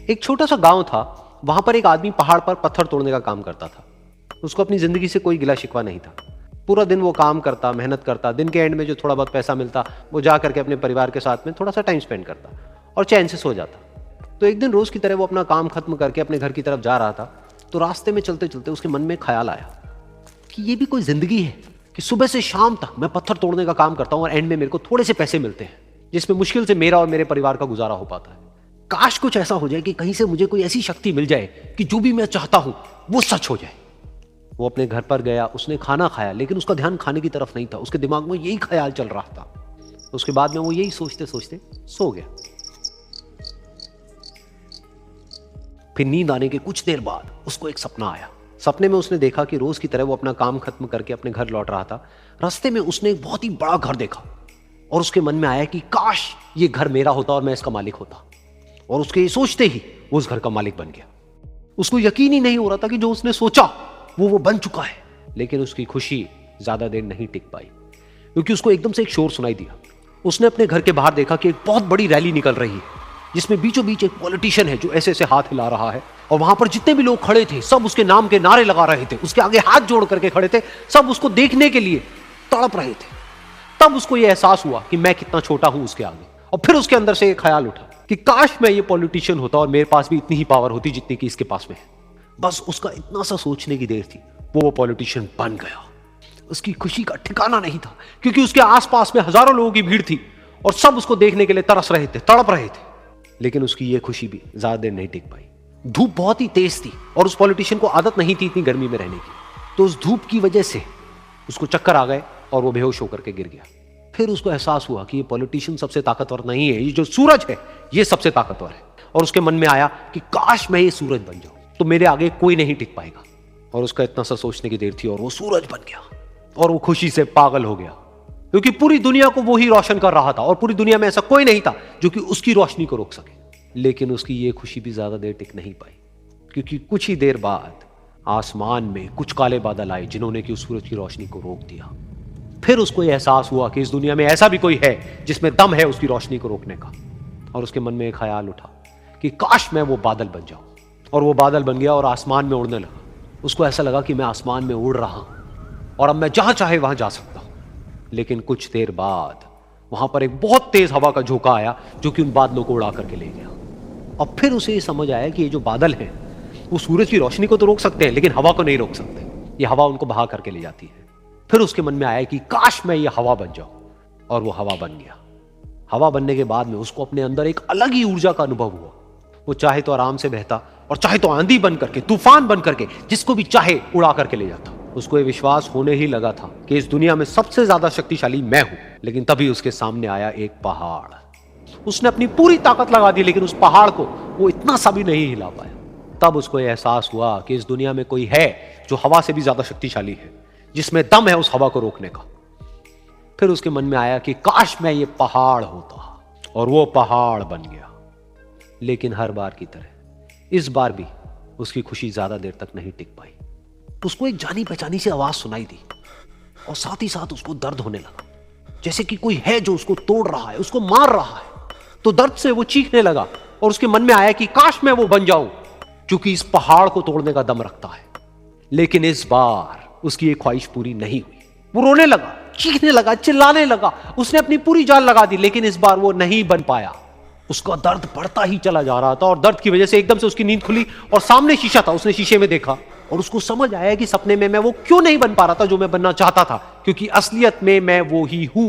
एक छोटा सा गांव था। वहां पर एक आदमी पहाड़ पर पत्थर तोड़ने का काम करता था। उसको अपनी जिंदगी से कोई गिला शिकवा नहीं था। पूरा दिन वो काम करता, मेहनत करता, दिन के एंड में जो थोड़ा बहुत पैसा मिलता वो जा करके अपने परिवार के साथ में थोड़ा सा टाइम स्पेंड करता और चैन से सो जाता। तो एक दिन रोज की तरह वो अपना काम खत्म करके अपने घर की तरफ जा रहा था। तो रास्ते में चलते चलते उसके मन में ख्याल आया कि ये भी कोई जिंदगी है कि सुबह से शाम तक मैं पत्थर तोड़ने का काम करता हूं और एंड में मेरे को थोड़े से पैसे मिलते हैं जिसमें मुश्किल से मेरा और मेरे परिवार का गुजारा हो पाता है। काश कुछ ऐसा हो जाए कि कहीं से मुझे कोई ऐसी शक्ति मिल जाए कि जो भी मैं चाहता हूं वो सच हो जाए। वो अपने घर पर गया, उसने खाना खाया, लेकिन उसका ध्यान खाने की तरफ नहीं था। उसके दिमाग में यही ख्याल चल रहा था। उसके बाद में वो यही सोचते सोचते सो गया। फिर नींद आने के कुछ देर बाद उसको एक सपना आया। सपने में उसने देखा कि रोज की तरह वो अपना काम खत्म करके अपने घर लौट रहा था। रास्ते में उसने एक बहुत ही बड़ा घर देखा और उसके मन में आया कि काश ये घर मेरा होता और मैं इसका मालिक होता। और उसके ये सोचते ही वो उस घर का मालिक बन गया। उसको यकीन ही नहीं हो रहा था कि जो उसने सोचा वो बन चुका है। लेकिन उसकी खुशी ज्यादा देर नहीं टिक पाई, क्योंकि उसको एकदम से एक शोर सुनाई दिया। उसने अपने घर के बाहर देखा कि एक बहुत बड़ी रैली निकल रही है जिसमें बीचों बीच एक पॉलिटिशियन है जो ऐसे ऐसे हाथ हिला रहा है। और वहां पर जितने भी लोग खड़े थे सब उसके नाम के नारे लगा रहे थे, उसके आगे हाथ जोड़ करके खड़े थे, सब उसको देखने के लिए तड़प रहे थे। तब उसको यह एहसास हुआ कि मैं कितना छोटा हूं उसके आगे। और फिर उसके अंदर से एक ख्याल उठा कि काश मैं ये पॉलिटिशियन होता और मेरे पास भी इतनी ही पावर होती जितनी कि इसके पास में है। बस उसका इतना सा सोचने की देर थी, वो पॉलिटिशियन बन गया। उसकी खुशी का ठिकाना नहीं था, क्योंकि उसके आसपास में हजारों लोगों की भीड़ थी और सब उसको देखने के लिए तरस रहे थे, तड़प रहे थे। लेकिन उसकी ये खुशी भी ज्यादा देर नहीं टिक पाई। धूप बहुत ही तेज थी और उस पॉलिटिशियन को आदत नहीं थी इतनी गर्मी में रहने की। तो उस धूप की वजह से उसको चक्कर आ गए और वो बेहोश होकर के गिर गया। फिर उसको एहसास हुआ कि ये पॉलिटिशियन सबसे ताकतवर नहीं है, ये जो सूरज है ये सबसे ताकतवर है। और उसके मन में आया कि काश मैं ये सूरज बन जाऊं तो मेरे आगे कोई नहीं टिक पाएगा। और उसका इतना सा सोचने की देर थी और वो सूरज बन गया। और वो खुशी से पागल हो गया, क्योंकि पूरी दुनिया को वो ही रोशन कर रहा था और पूरी दुनिया में ऐसा कोई नहीं था जो कि उसकी रोशनी को रोक सके। लेकिन उसकी ये खुशी भी ज्यादा देर टिक नहीं पाई, क्योंकि कुछ ही देर बाद आसमान में कुछ काले बादल आए जिन्होंने कि उस सूरज की रोशनी को रोक दिया। फिर उसको यह एहसास हुआ कि इस दुनिया में ऐसा भी कोई है जिसमें दम है उसकी रोशनी को रोकने का। और उसके मन में एक ख्याल उठा कि काश मैं वो बादल बन जाऊं। और वो बादल बन गया और आसमान में उड़ने लगा। उसको ऐसा लगा कि मैं आसमान में उड़ रहा हूं और अब मैं जहां चाहे वहां जा सकता हूं। लेकिन कुछ देर बाद वहां पर एक बहुत तेज हवा का झोंका आया जो कि उन बादलों को उड़ा करके ले गया। और फिर उसे ये समझ आया कि ये जो बादल हैं वो सूरज की रोशनी को तो रोक सकते हैं लेकिन हवा को नहीं रोक सकते। ये हवा उनको बहा करके ले जाती है। फिर उसके मन में आया कि काश मैं ये हवा बन जाऊं। और वो हवा बन गया। हवा बनने के बाद में उसको अपने अंदर एक अलग ही ऊर्जा का अनुभव हुआ। वो चाहे तो आराम से बहता और चाहे तो आंधी बन करके, तूफान बन करके जिसको भी चाहे उड़ा करके ले जाता। उसको ये विश्वास होने ही लगा था कि इस दुनिया में सबसे ज्यादा शक्तिशाली मैं हूं। लेकिन तभी उसके सामने आया एक पहाड़। उसने अपनी पूरी ताकत लगा दी लेकिन उस पहाड़ को वो इतना सा भी नहीं हिला पाया। तब उसको यह एहसास हुआ कि इस दुनिया में कोई है जो हवा से भी ज्यादा शक्तिशाली है, जिसमें दम है उस हवा को रोकने का। फिर उसके मन में आया कि काश मैं ये पहाड़ होता। और वो पहाड़ बन गया। लेकिन हर बार की तरह इस बार भी उसकी खुशी ज्यादा देर तक नहीं टिक पाई। उसको एक जानी पहचानी सी आवाज सुनाई दी और साथ ही साथ उसको दर्द होने लगा, जैसे कि कोई है जो उसको तोड़ रहा है, उसको मार रहा है। तो दर्द से वो चीखने लगा और उसके मन में आया कि काश मैं वो बन जाऊं क्योंकि इस पहाड़ को तोड़ने का दम रखता है। लेकिन इस बार उसकी एक ख्वाहिश पूरी नहीं हुई। वो रोने लगा, चीखने लगा, चिल्लाने लगा। उसने अपनी पूरी जान लगा दी लेकिन इस बार वो नहीं बन पाया। उसका दर्द बढ़ता ही चला जा रहा था और दर्द की वजह से एकदम से उसकी नींद खुली और सामने शीशा था। उसने शीशे में देखा और उसको समझ आया कि सपने में मैं वो क्यों नहीं बन पा रहा था जो मैं बनना चाहता था, क्योंकि असलियत में मैं वो ही हूं।